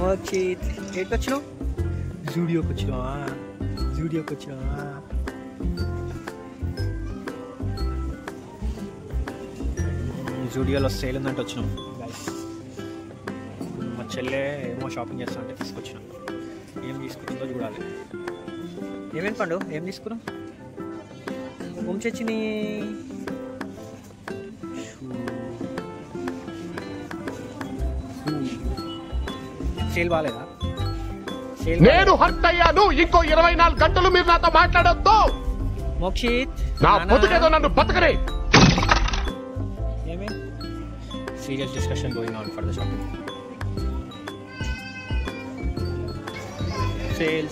మోక్షిత్ ఎక్కడికి వచ్చినావు? జూడియోకి వచ్చినావా? జూడియోలో సేల్ ఉందంటే వచ్చినాం గైస్. మా చెల్లె ఏమో షాపింగ్ చేస్తా అంటే తీసుకొచ్చినాం. ఏం తీసుకుంటుందో చూడాలి. ఏమేమి పండు ఏం తీసుకున్నాం? చచ్చిని సేల్ బాగాలేదా? నేను హర్ట్ అయ్యాను. ఇంకో 24 గంటలు మీరు నాతో మాట్లాడొద్దు. మోక్షిత్ నా బతుకేదో నన్ను బతకరే. ఏమే serious discussion going on for the shopping. Sale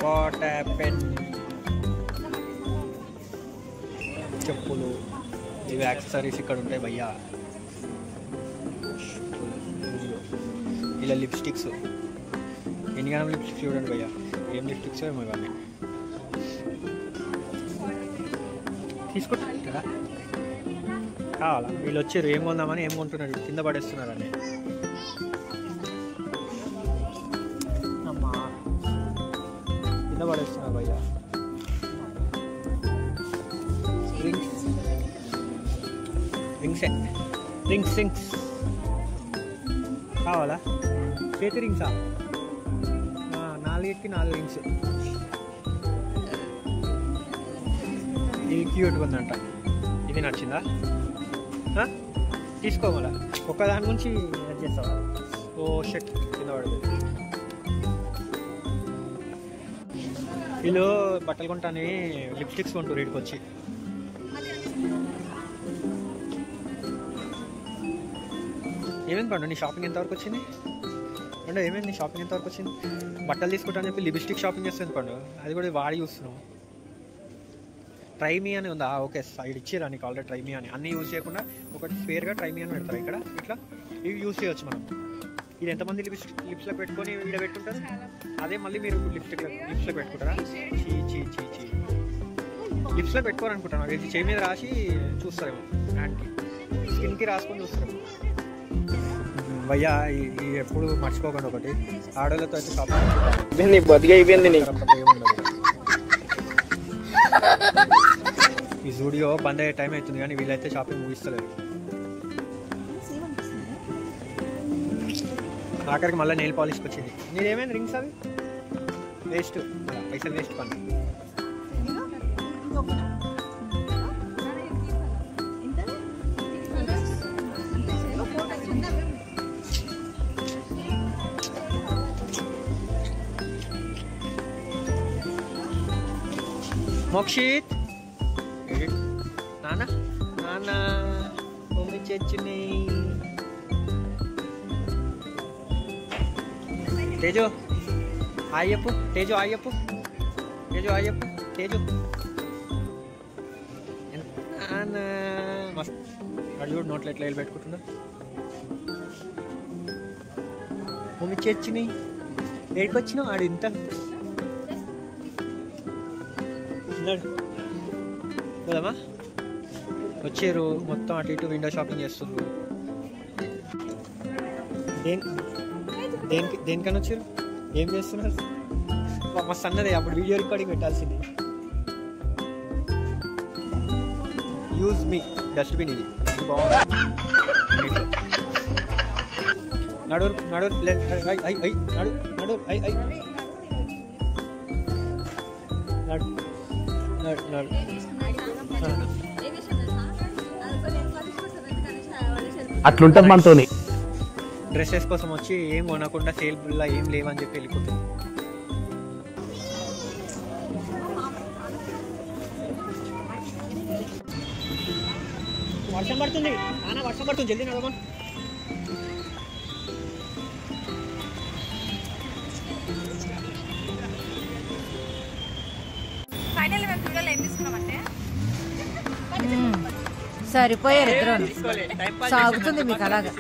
what happen? చెప్పులు ఇవి యాక్సెసరీస్ ఇక్కడ ఉంటాయి భయ్యా. ఇలా లిప్స్టిక్స్, ఎన్నిగానం లిప్స్టిక్స్ చూడండి భయ్యా. ఏం లిప్స్టిక్స్ ఏమో ఇవన్నీ తీసుకుంటారా? కావాలా? వీళ్ళు వచ్చారు ఏం కొందామని ఏం కొంటున్నారు, కింద పడేస్తున్నారని. అమ్మా కింద పడేస్తున్నారు భయ్యా. రింగ్స్ కావాలా? చేతి రింగ్సా? 4కి 4 రింగ్స్. ఇది క్యూట్గా ఉందంట. ఇది నచ్చిందా? తీసుకోవాలా? ఒక్కదాని నుంచి చేస్తావా? ఓ షర్ట్ కింద పడదు. వీళ్ళు బట్టలు కొంటానే లిప్స్టిక్స్ కొంటారు వీడికి వచ్చి. ఏమైంది పండు నీ షాపింగ్ ఎంతవరకు వచ్చింది? పండు ఏమైంది నీ షాపింగ్ ఎంతవరకు వచ్చింది? బట్టలు తీసుకుంటా అని చెప్పి లిప్స్టిక్ షాపింగ్ చేస్తుంది పండు. అది కూడా వాడి చూస్తున్నావు. ట్రై మీ అని ఉందా? ఓకే సైడ్ ఇచ్చిరా నీకు ఆల్రెడీ ట్రై మీ అని. అన్నీ యూజ్ చేయకుండా ఒకటి స్పేర్గా ట్రై మీ అని పెడతారు ఇక్కడ. ఇట్లా ఇవి యూజ్ చేయవచ్చు మనం. ఇది ఎంతమంది లిప్స్లో పెట్టుకొని ఇక్కడ పెట్టుకుంటారు. అదే మళ్ళీ మీరు లిప్స్లో పెట్టుకుంటారా? చీ లిప్స్లో పెట్టుకోరనుకుంటాను. అది చేయి మీద రాసి చూస్తారేమో, హ్యాండ్కి స్కిన్కి రాసుకొని చూస్తారేమో భయ్యా. ఎప్పుడు మర్చిపోకండి ఒకటి, ఆడోళ్ళతో అయితే షాపింగ్ ఈ జూడియో బంద్ అయ్యే టైం అవుతుంది కానీ వీళ్ళైతే షాపింగ్ ముగిస్తలేదు. ఆఖరికి మళ్ళీ నెయిల్ పాలిష్కి వచ్చింది. నీదేమైంది రింగ్స్ అవి వేస్ట్, పైసలు వేస్ట్ పని. మోక్షిత్ నాన్న మమ్మీ చచ్చిని. తేజు ఆయప్పు, తేజు ఆయప్పు, తేజు మస్త్ అడుగు నోట్లో ఎట్లా వెళ్ళి పెట్టుకుంటున్నా. మమ్మీ చచ్చిని ఏడికి వచ్చినావు? ఆడు ఇంత పోదామా? వచ్చారు మొత్తం అటు ఇటు విండో షాపింగ్ చేస్తున్నారు. దేనికని వచ్చారు? ఏం చేస్తున్నారు? మస్తు అన్నదే అప్పుడు వీడియో రికార్డింగ్ పెట్టాల్సింది. యూజ్ మీ డస్ట్బిన్ ఇది బాగుంది. నడు అట్లుంటది మనతో. డ్రెస్సెస్ కోసం వచ్చి ఏం కొనకుండా సేల్లా ఏం లేవని చెప్పి వెళ్ళిపోతుంది. వర్షం పడుతుంది జల్దీ నడవమా. సరిపోయారు ఇద్దరు. సాగుతుంది మీకు అలాగా.